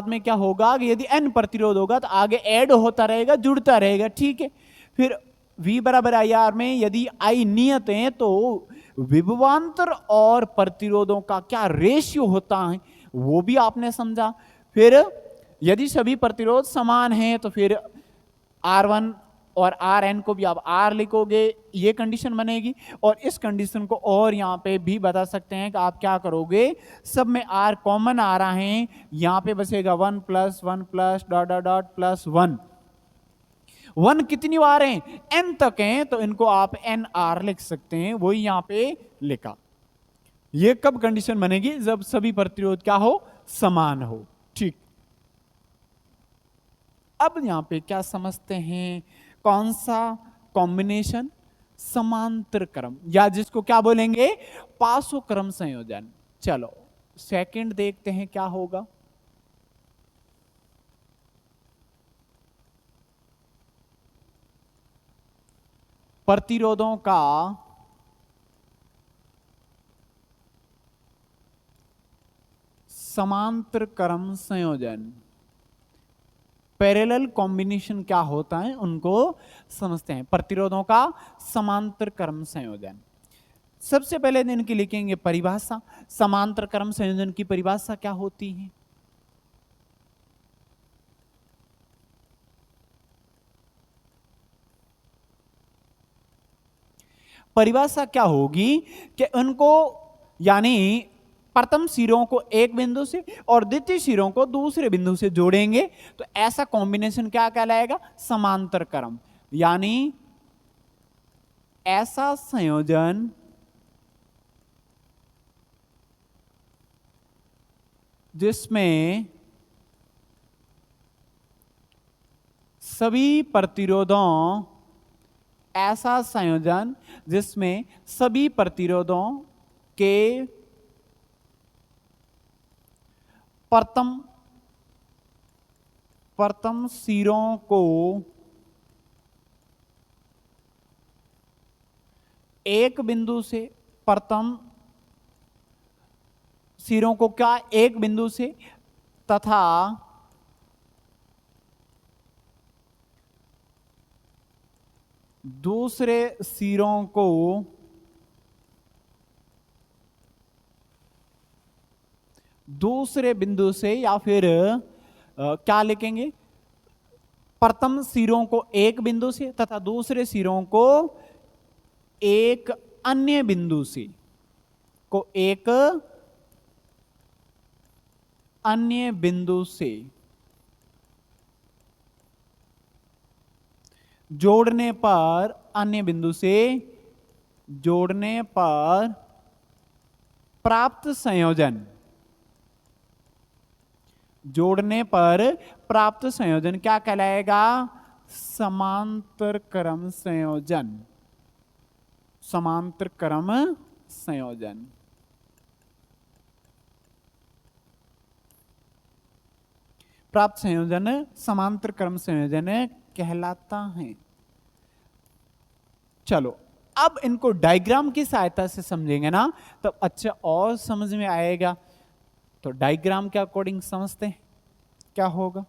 में क्या होगा कि यदि एन प्रतिरोध होगा तो आगे ऐड होता रहेगा, जुड़ता रहेगा, ठीक है। फिर V बराबर आई आर में यदि आई नियत है तो विभवांतर और प्रतिरोधों का क्या रेशियो होता है वो भी आपने समझा। फिर यदि सभी प्रतिरोध समान हैं तो फिर R1 और Rn को भी आप R लिखोगे, ये कंडीशन बनेगी। और इस कंडीशन को और यहाँ पे भी बता सकते हैं कि आप क्या करोगे, सब में R कॉमन आ रहा है, यहाँ पे बसेगा 1 plus 1 plus dot dot dot plus 1। 1 कितनी बार है, n तक है, तो इनको आप NR लिख सकते हैं, वही यहाँ पे लिखा। ये कब कंडीशन बनेगी, जब सभी प्रतिरोध क्या हो, समान हो, ठीक। अब यहां पे क्या समझते हैं, कौन सा कॉम्बिनेशन, समांतर क्रम, या जिसको क्या बोलेंगे, पासो क्रम संयोजन। चलो सेकंड देखते हैं क्या होगा। प्रतिरोधों का समांतर क्रम संयोजन, पैरेलल कॉम्बिनेशन क्या होता है उनको समझते हैं। प्रतिरोधों का समांतर क्रम संयोजन, सबसे पहले इनकी लिखेंगे परिभाषा। समांतर क्रम संयोजन की परिभाषा क्या होती है, परिभाषा क्या होगी कि उनको यानी प्रथम सिरों को एक बिंदु से और द्वितीय सिरों को दूसरे बिंदु से जोड़ेंगे तो ऐसा कॉम्बिनेशन क्या कहलाएगा, समांतर क्रम। यानी ऐसा संयोजन जिसमें सभी प्रतिरोधों, ऐसा संयोजन जिसमें सभी प्रतिरोधों के प्रथम सिरों को एक बिंदु से, प्रथम सिरों को क्या एक बिंदु से तथा दूसरे सिरों को दूसरे बिंदु से, या फिर क्या लिखेंगे, प्रथम सिरों को एक बिंदु से तथा दूसरे सिरों को एक अन्य बिंदु से, को एक अन्य बिंदु से जोड़ने पर, अन्य बिंदु से जोड़ने पर प्राप्त संयोजन, जोड़ने पर प्राप्त संयोजन क्या कहलाएगा, समांतर क्रम संयोजन। समांतर क्रम संयोजन, प्राप्त संयोजन समांतर क्रम संयोजन कहलाता है। चलो अब इनको डायग्राम की सहायता से समझेंगे ना तब अच्छा और समझ में आएगा। तो डायग्राम के अकॉर्डिंग समझते हैं क्या होगा।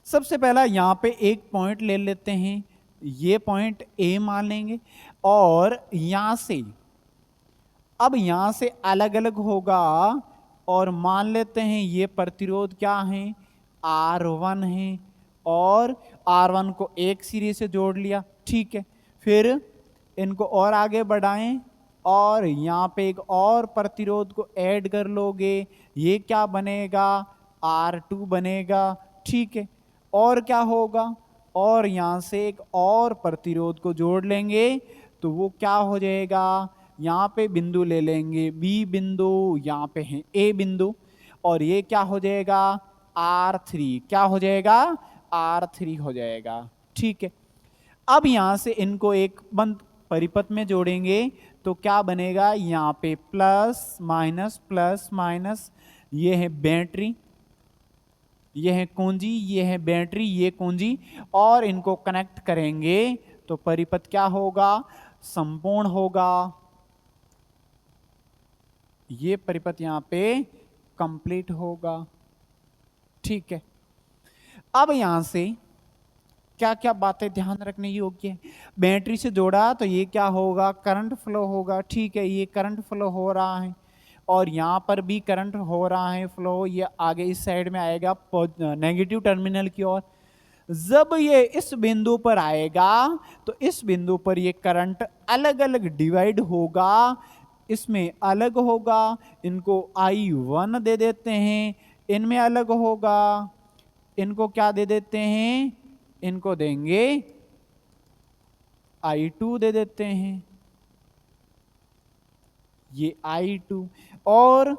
सबसे पहला यहां पे एक पॉइंट ले लेते हैं, ये पॉइंट ए मान लेंगे, और यहां से, अब यहां से अलग अलग होगा और मान लेते हैं ये प्रतिरोध क्या है, R1 है, और R1 को एक सिरे से जोड़ लिया, ठीक है। फिर इनको और आगे बढ़ाएं और यहाँ पे एक और प्रतिरोध को ऐड कर लोगे, ये क्या बनेगा, R2 बनेगा, ठीक है। और क्या होगा, और यहां से एक और प्रतिरोध को जोड़ लेंगे तो वो क्या हो जाएगा, यहाँ पे बिंदु ले लेंगे बी बिंदु, यहाँ पे है ए बिंदु, और ये क्या हो जाएगा R3, क्या हो जाएगा R3 हो जाएगा। ठीक है, अब यहां से इनको एक बंद परिपथ में जोड़ेंगे तो क्या बनेगा, यहाँ पे प्लस माइनस, ये है बैटरी, ये है कुंजी, ये है बैटरी, ये कुंजी, और इनको कनेक्ट करेंगे तो परिपथ क्या होगा, संपूर्ण होगा। ये परिपथ यहां पे कंप्लीट होगा। ठीक है, अब यहां से क्या क्या बातें ध्यान रखने योग्य है। बैटरी से जोड़ा तो ये क्या होगा, करंट फ्लो होगा। ठीक है, ये करंट फ्लो हो रहा है और यहां पर भी करंट हो रहा है फ्लो, ये आगे इस साइड में आएगा नेगेटिव टर्मिनल की ओर। जब ये इस बिंदु पर आएगा तो इस बिंदु पर ये करंट अलग अलग डिवाइड होगा, इसमें अलग होगा, इनको I1 दे देते हैं, इनमें अलग होगा, इनको क्या दे देते हैं, इनको देंगे I2 दे देते हैं, ये I2, और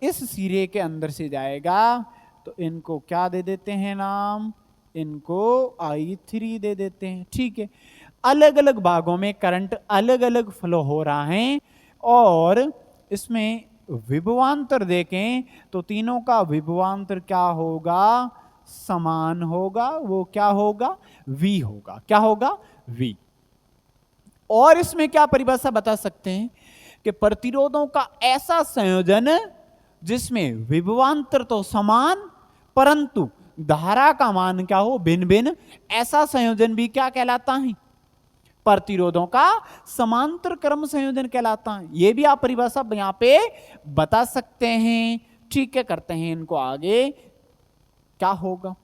इस सिरे के अंदर से जाएगा तो इनको क्या दे देते हैं नाम, इनको I3 दे देते हैं। ठीक है, अलग अलग भागों में करंट अलग अलग फ्लो हो रहा है और इसमें विभवांतर देखें तो तीनों का विभवांतर क्या होगा, समान होगा। वो क्या होगा, V होगा। क्या होगा, V। और इसमें क्या परिभाषा बता सकते हैं कि प्रतिरोधों का ऐसा संयोजन जिसमें विभवांतर तो समान परंतु धारा का मान क्या हो, भिन्न भिन्न, ऐसा संयोजन भी क्या कहलाता है, प्रतिरोधों का समांतर क्रम संयोजन कहलाता है। यह भी आप परिभाषा यहां पे बता सकते हैं। ठीक है, करते हैं इनको आगे, क्या होगा,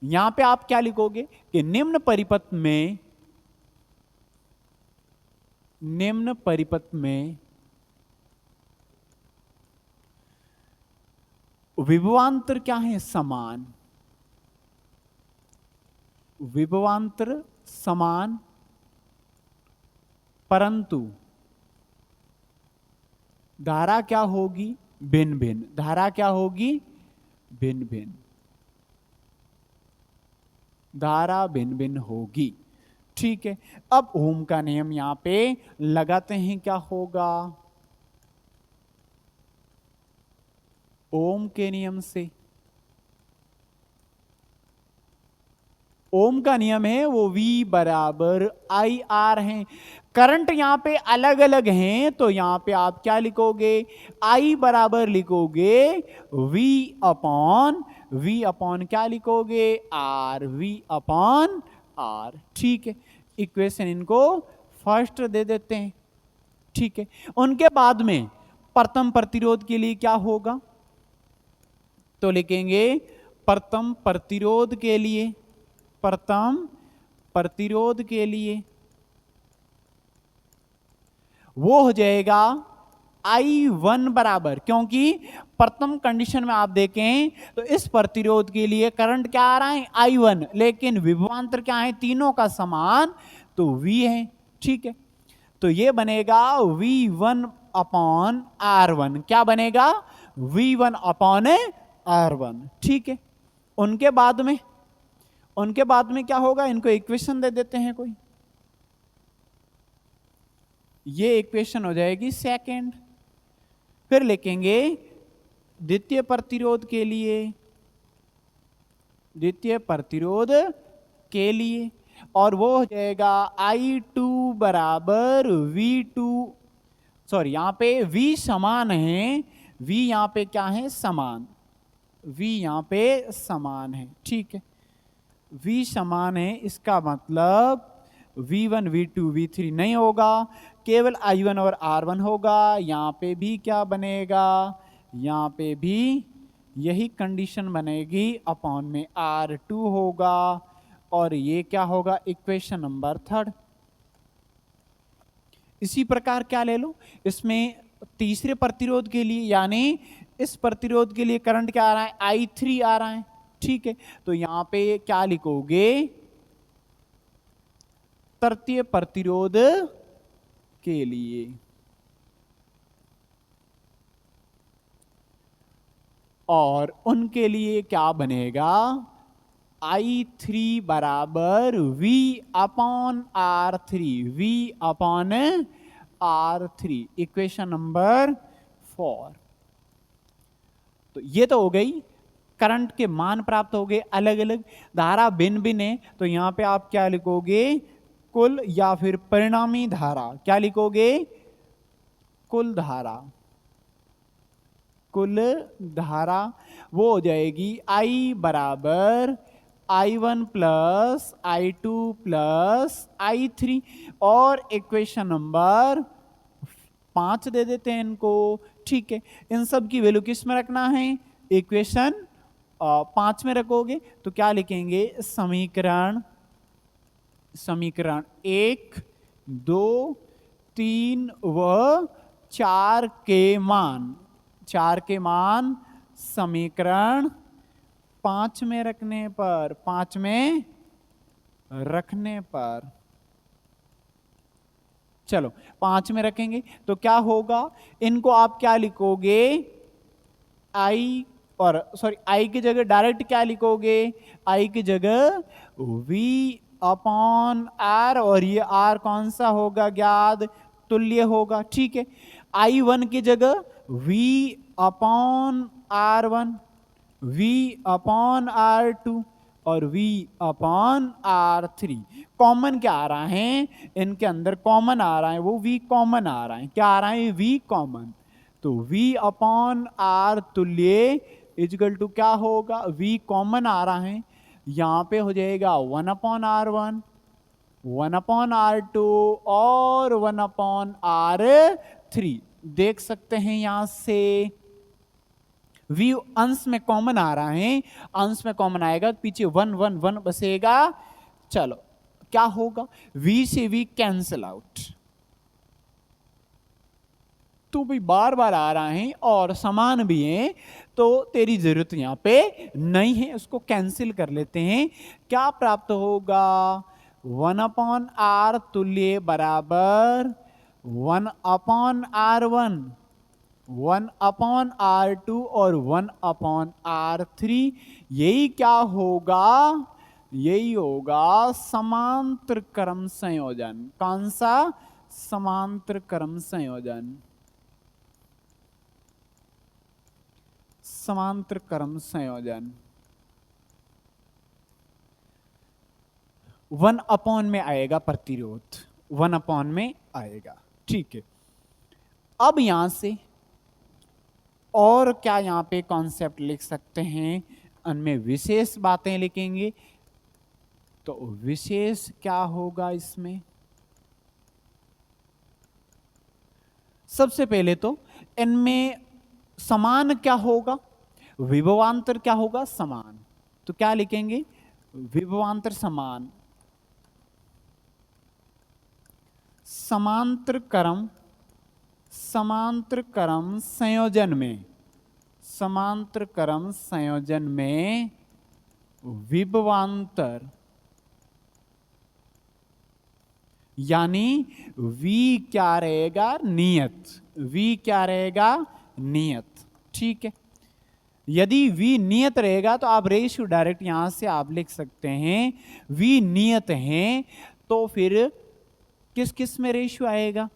यहां पे आप क्या लिखोगे कि निम्न परिपथ में विभवांतर क्या है, समान, विभवांतर समान परंतु धारा क्या होगी, भिन्न भिन्न, धारा क्या होगी, भिन्न भिन्न, धारा भिन्न भिन्न होगी। ठीक है, अब ओम का नियम यहां पे लगाते हैं, क्या होगा, ओम के नियम से, ओम का नियम है वो V बराबर IR है। करंट यहां पे अलग अलग हैं तो यहां पे आप क्या लिखोगे, I बराबर लिखोगे V अपॉन क्या लिखोगे, R, V अपॉन R। ठीक है, इक्वेशन इनको फर्स्ट दे देते हैं। ठीक है, उनके बाद में प्रथम प्रतिरोध के लिए क्या होगा, तो लिखेंगे प्रथम प्रतिरोध के लिए, प्रथम प्रतिरोध के लिए वो हो जाएगा I1 बराबर, क्योंकि प्रथम कंडीशन में आप देखें तो इस प्रतिरोध के लिए करंट क्या आ रहा है, I1, लेकिन विभवांतर क्या है, तीनों का समान तो V है। ठीक है, तो ये बनेगा V1 अपॉन R1, क्या बनेगा, V1 अपॉन R1। ठीक है, उनके बाद में क्या होगा, इनको इक्वेशन दे देते हैं कोई, ये इक्वेशन हो जाएगी सेकंड। फिर लिखेंगे द्वितीय प्रतिरोध के लिए और वो हो जाएगा I2 बराबर V2, सॉरी यहां पे V समान है, V यहां पे क्या है, समान, V यहां पे समान है। ठीक है, V समान है, इसका मतलब V1 V2 V3 नहीं होगा, केवल I1 और R1 होगा। यहां पे भी क्या बनेगा, यहां पे भी यही कंडीशन बनेगी, अपॉन में R2 होगा और ये क्या होगा, इक्वेशन नंबर थर्ड। इसी प्रकार क्या ले लो, इसमें तीसरे प्रतिरोध के लिए, यानी इस प्रतिरोध के लिए करंट क्या आ रहा है, I3 आ रहा है। ठीक है, तो यहां पे क्या लिखोगे, तृतीय प्रतिरोध के लिए। और उनके लिए क्या बनेगा, I3 बराबर V upon R3, V upon R3, equation number 4। तो ये तो हो गई, करंट के मान प्राप्त हो गए अलग अलग, धारा भिन्न भिन्न है, तो यहां पे आप क्या लिखोगे, कुल या फिर परिणामी धारा, क्या लिखोगे, कुल धारा। कुल धारा वो हो जाएगी I बराबर I1 plus I2 plus I3, और इक्वेशन नंबर 5 दे देते हैं इनको। ठीक है, इन सब की वैल्यू किस में रखना है, इक्वेशन 5 में रखोगे, तो क्या लिखेंगे, समीकरण 1, 2, 3 व 4 के मान समीकरण 5 में रखने पर, चलो 5 में रखेंगे तो क्या होगा, इनको आप क्या लिखोगे, I की जगह डायरेक्ट क्या लिखोगे, I की जगह V अपॉन R, और ये R कौन सा होगा, ज्ञात तुल्य होगा। ठीक है, I1 की जगह V upon R1, V upon R2 और V अपॉन R3। कॉमन क्या आ रहा है, इनके अंदर कॉमन आ रहा है, वो V कॉमन आ रहा है, क्या आ रहा है, V कॉमन। तो V अपॉन R तुल्य इजकल टू क्या होगा, V कॉमन आ रहा है, यहां पे हो जाएगा 1 अपॉन R1, 1 अपॉन R2 और 1 अपॉन R3। देख सकते हैं यहां से V अंश में कॉमन आ रहा है, अंश में कॉमन आएगा पीछे 1 1 1 बसेगा। चलो क्या होगा, V से V कैंसिल आउट, तो भी बार बार आ रहा है और समान भी है, तो तेरी जरूरत यहां पे नहीं है, उसको कैंसिल कर लेते हैं। क्या प्राप्त होगा, 1 अपॉन R तुल्य बराबर 1 अपॉन R1, 1 अपॉन R2 और 1 अपॉन R3। यही क्या होगा, यही होगा समांतर क्रम संयोजन। कौन सा, समांतर क्रम संयोजन, समांतर क्रम संयोजन 1 अपॉन में आएगा, प्रतिरोध 1 अपॉन में आएगा। ठीक है, अब यहां से और क्या यहां पे कॉन्सेप्ट लिख सकते हैं, उनमें विशेष बातें लिखेंगे। तो विशेष क्या होगा इसमें, सबसे पहले तो इनमें समान क्या होगा, विभवांतर क्या होगा, समान। तो क्या लिखेंगे, विभवांतर समान, समांतर क्रम संयोजन में, समांतर क्रम संयोजन में विभवांतर यानी V क्या रहेगा, नियत, V क्या रहेगा, नियत। ठीक है, यदि V नियत रहेगा तो आप रेशियो डायरेक्ट यहां से आप लिख सकते हैं, V नियत है तो फिर किस किस में रेशियो आएगा,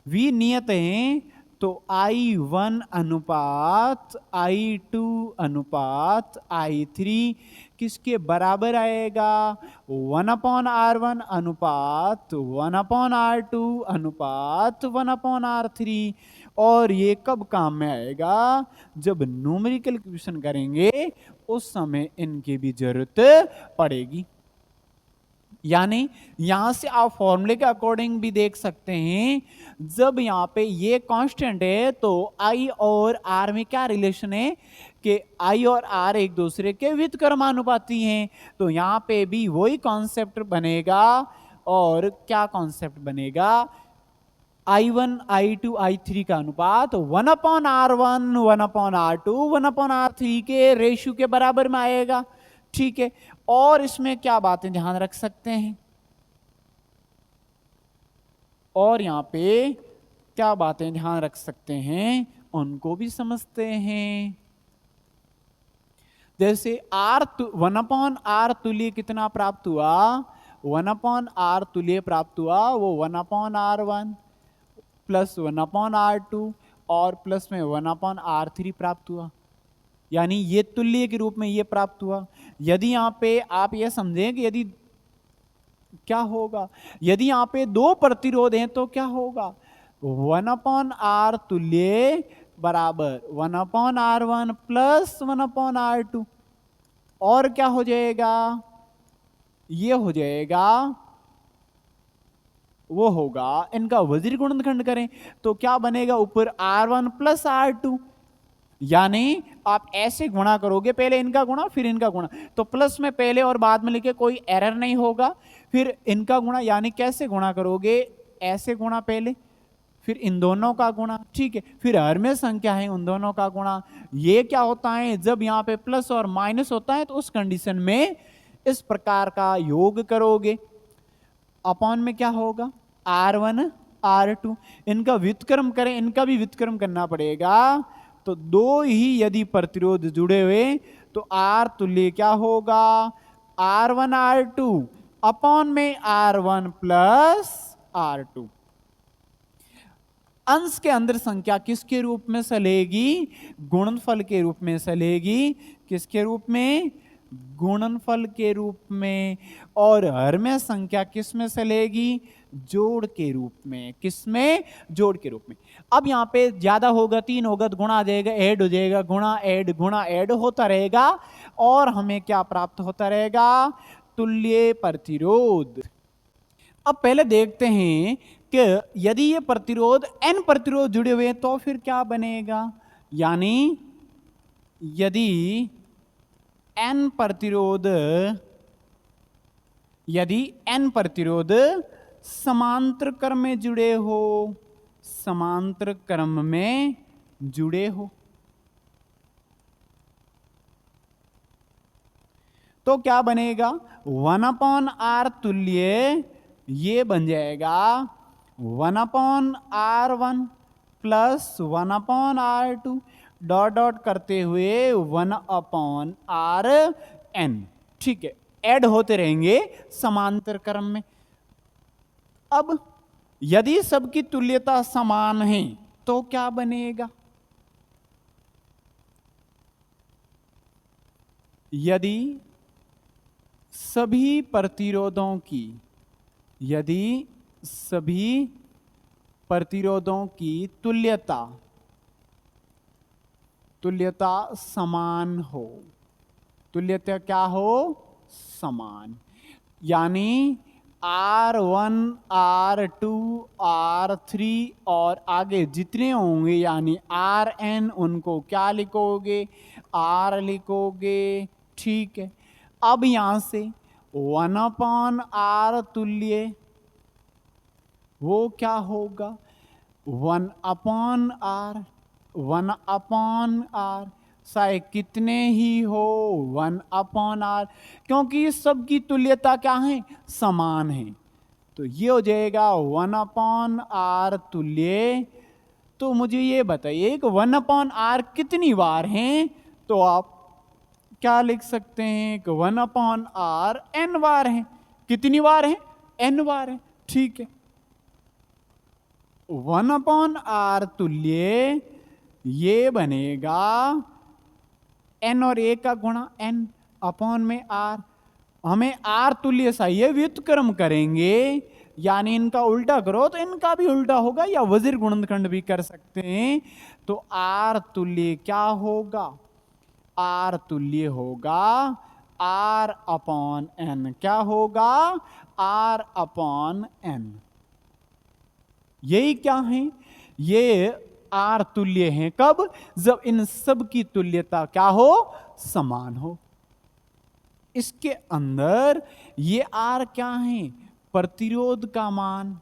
V नियत है तो I1 अनुपात I2 अनुपात I3 किसके बराबर आएगा, 1 अपॉन R1 अनुपात 1 अपॉन R2 अनुपात 1 अपॉन R3। और ये कब काम में आएगा, जब न्यूमेरिकल इक्वेशन करेंगे उस समय इनकी भी जरूरत पड़ेगी। यानी यहां से आप फॉर्मूले के अकॉर्डिंग भी देख सकते हैं, जब यहां पे ये कांस्टेंट है तो I और R में क्या रिलेशन है कि I और R एक दूसरे के व्युत्क्रमानुपाती हैं। तो यहां पे भी वही कॉन्सेप्ट बनेगा, और क्या कॉन्सेप्ट बनेगा, I1 I2 I3 का अनुपात 1 upon R1 1 upon R2 1 upon R3 के रेशियो के बराबर में आएगा। ठीक है, और इसमें क्या बातें ध्यान रख सकते हैं, और यहाँ पे क्या बातें ध्यान रख सकते हैं उनको भी समझते हैं। जैसे आर 1/r तुल्य कितना प्राप्त हुआ, 1/r तुल्य प्राप्त हुआ, वो 1/r1 प्लस 1/r2 और प्लस में 1/r3 प्राप्त हुआ, यानी ये तुल्य के रूप में ये प्राप्त हुआ। यदि यहाँ पे आप ये समझें कि यदि क्या होगा, यदि यहाँ पे दो प्रतिरोध हैं तो क्या होगा, 1/r तुल्य बराबर 1/r1 प्लस 1/r2, और क्या हो जाएगा, ये हो जाएगा, वो होगा इनका वज्र गुणनखंड करें तो क्या बनेगा, ऊपर r1 प्लस r2, यानी आप ऐसे गुणा करोगे, पहले इनका गुणा फिर इनका गुणा, तो प्लस में पहले और बाद में लिखे कोई एरर नहीं होगा। फिर इनका गुणा, यानी कैसे गुणा करोगे, ऐसे गुणा पहले, फिर इन दोनों का गुणा, ठीक है, फिर हर में संख्या है उन दोनों का गुणा। ये क्या होता है, जब यहाँ पे प्लस और माइनस होता है तो उस कंडीशन में इस प्रकार का योग करोगे। अपॉन में क्या होगा, r1 r2, इनका व्युत्क्रम करें, इनका भी व्युत्क्रम करना पड़ेगा, तो दो ही यदि प्रतिरोध जुड़े हुए तो R तुल्य क्या होगा, R1 R2 अपॉन में R1 प्लस R2। अंश के अंदर संख्या किसके रूप में चलेगी, गुणनफल के रूप में चलेगी, किसके रूप में, गुणनफल के रूप में, और हर में संख्या किस में चलेगी, जोड़ के रूप में, किसमें, जोड़ के रूप में। अब यहाँ पे ज्यादा होगा 3 होगा तो गुणा आ जाएगा, ऐड हो जाएगा, गुणा ऐड होता रहेगा, और हमें क्या प्राप्त होता रहेगा, तुल्य प्रतिरोध। अब पहले देखते हैं कि यदि ये प्रतिरोध n प्रतिरोध जुड़े हुए तो फिर क्या बनेगा, यानी यदि n प्रतिरोध समांतर क्रम में जुड़े हो, समांतर क्रम में जुड़े हो, तो क्या बनेगा, 1/r तुल्य ये बन जाएगा 1/r1 plus 1/r2 dot dot करते हुए 1/rn, ठीक है, ऐड होते रहेंगे समांतर क्रम में। अब यदि सबकी तुल्यता समान है तो क्या बनेगा, यदि सभी प्रतिरोधों की, यदि सभी प्रतिरोधों की तुल्यता समान हो, तुल्यता क्या हो, समान, यानी R1 R2 R3 और आगे जितने होंगे यानी Rn, उनको क्या लिखोगे, R लिखोगे, ठीक है। अब यहां से 1/r तुल्य वो क्या होगा, 1/r, 1/r, चाहे कितने ही हो 1/r, क्योंकि सबकी तुल्यता क्या है, समान है, तो ये हो जाएगा 1/r तुल्य। तो मुझे ये बताइए कि 1/r कितनी बार हैं, तो आप क्या लिख सकते हैं कि 1/r n बार है, कितनी बार है, n बार है, ठीक है। 1/r तुल्य ये बनेगा n और a का गुणा n अपॉन में r, हमें r तुल्य चाहिए, व्युत्क्रम करेंगे, यानी इनका उल्टा करो तो इनका भी उल्टा होगा, या वज्र गुणनखंड भी कर सकते हैं, तो r तुल्य क्या होगा, r तुल्य होगा r/n, क्या होगा, r/n। यही क्या है, ये R तुल्य है कब, जब इन सब की तुल्यता क्या हो, समान हो। इसके अंदर ये R क्या है, प्रतिरोध का मान,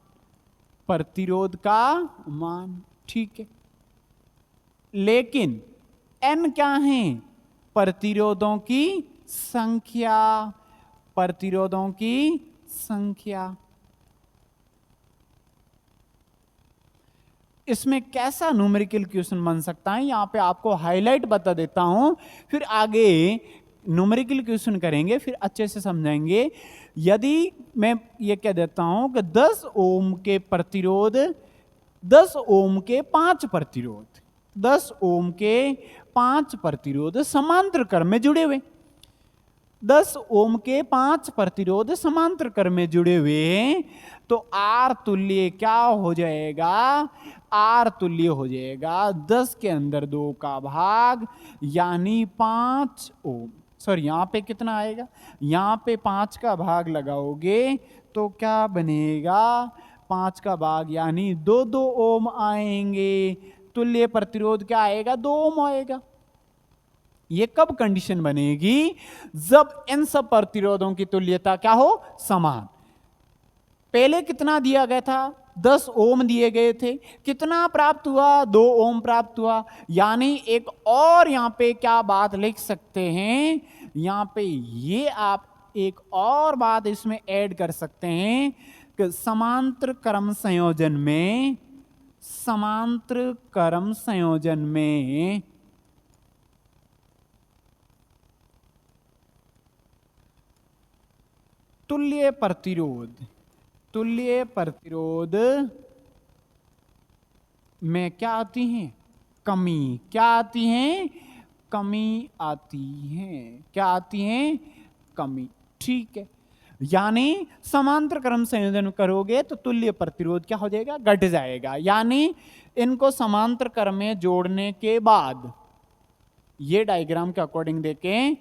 प्रतिरोध का मान, ठीक है। लेकिन N क्या है, प्रतिरोधों की संख्या, प्रतिरोधों की संख्या। इसमें कैसा न्यूमेरिकल क्वेश्चन बन सकता है, यहां पे आपको हाईलाइट बता देता हूं, फिर आगे न्यूमेरिकल क्वेश्चन करेंगे, फिर अच्छे से समझाएंगे। यदि मैं ये कह देता हूं कि 10 ओम के प्रतिरोध, 10 ओम के 5 प्रतिरोध, 10 ओम के 5 प्रतिरोध समांतर क्रम में जुड़े हुए, 10 ओम के 5 प्रतिरोध समांतर क्रम में जुड़े हुए, तो आर तुल्य क्या हो जाएगा, आर तुल्य हो जाएगा 10 के अंदर 2 का भाग यानी 5 ओम। सॉरी, यहां पे कितना आएगा, यहां पे 5 का भाग लगाओगे तो क्या बनेगा, 5 का भाग यानी 2 ओम आएंगे, तुल्य प्रतिरोध क्या आएगा, 2 ओम आएगा। ये कब कंडीशन बनेगी, जब इन सब प्रतिरोधों की तुल्यता क्या हो, समान। पहले कितना दिया गया था, 10 ओम दिए गए थे, कितना प्राप्त हुआ, 2 ओम प्राप्त हुआ। यानी एक और यहां पे क्या बात लिख सकते हैं, यहां पे ये आप एक और बात इसमें ऐड कर सकते हैं कि समांतर क्रम संयोजन में, समांतर क्रम संयोजन में तुल्य प्रतिरोध, तुल्य प्रतिरोध में क्या आती हैं, कमी, क्या आती हैं, कमी आती हैं, क्या आती हैं, कमी। ठीक है, यानी समांतर क्रम संयोजन करोगे तो तुल्य प्रतिरोध क्या हो जाएगा, घट जाएगा। यानी इनको समांतर क्रम में जोड़ने के बाद, ये डायग्राम के अकॉर्डिंग देखें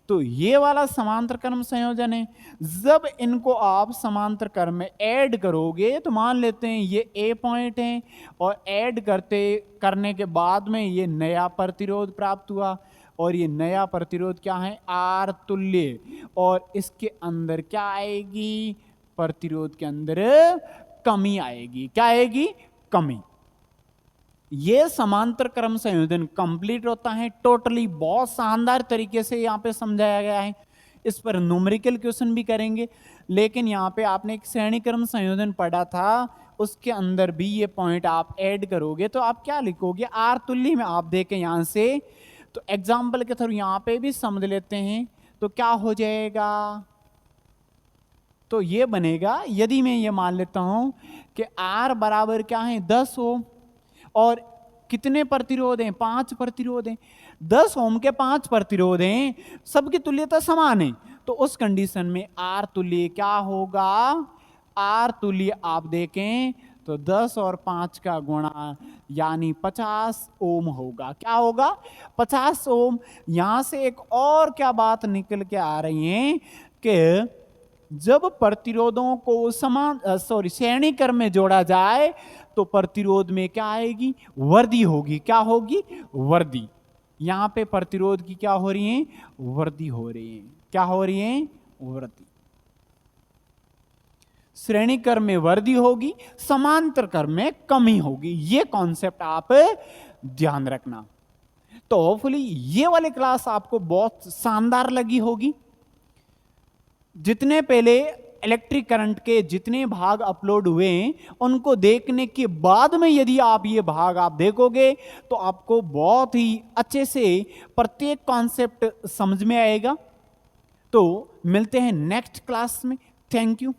तो ये वाला समांतर क्रम संयोजन है। जब इनको आप समांतर क्रम में ऐड करोगे तो मान लेते हैं ये ए पॉइंट है, और ऐड करने के बाद में ये नया प्रतिरोध प्राप्त हुआ, और ये नया प्रतिरोध क्या है, आर तुल्य, और इसके अंदर क्या आएगी, प्रतिरोध के अंदर कमी आएगी, क्या आएगी, कमी। ये समांतर क्रम संयोजन कंप्लीट होता है टोटली, बहुत शानदार तरीके से यहां पे समझाया गया है। इस पर न्यूमेरिकल क्वेश्चन भी करेंगे, लेकिन यहां पे आपने एक श्रेणी क्रम संयोजन पढ़ा था, उसके अंदर भी ये पॉइंट आप ऐड करोगे तो आप क्या लिखोगे, आर तुल्य में आप देखें यहां से, तो एग्जाम्पल के थ्रू यहां पे भी समझ लेते हैं, तो क्या हो जाएगा, तो ये बनेगा, यदि मैं ये मान लेता हूं कि आर बराबर क्या है, 10 ओम, और कितने प्रतिरोध हैं, 5 प्रतिरोध हैं, 10 ओम के 5 प्रतिरोध हैं, सबकी तुल्यता समान है, तो उस कंडीशन में आर तुल्य क्या होगा, आर तुल्य आप देखें तो 10 और 5 का गुणा यानी 50 ओम होगा, क्या होगा, 50 ओम। यहां से एक और क्या बात निकल के आ रही है कि जब प्रतिरोधों को श्रेणी क्रम में जोड़ा जाए तो प्रतिरोध में क्या आएगी, वृद्धि होगी, क्या होगी, वृद्धि। यहां पे प्रतिरोध की क्या हो रही है, वृद्धि हो रही है, क्या हो रही है, वृद्धि। श्रेणी क्रम में वृद्धि होगी, समांतर क्रम में कमी होगी, ये कॉन्सेप्ट आप ध्यान रखना। तो होपफुली ये वाली क्लास आपको बहुत शानदार लगी होगी। जितने पहले इलेक्ट्रिक करंट के जितने भाग अपलोड हुए उनको देखने के बाद में यदि आप ये भाग आप देखोगे तो आपको बहुत ही अच्छे से प्रत्येक कॉन्सेप्ट समझ में आएगा। तो मिलते हैं नेक्स्ट क्लास में। Thank you.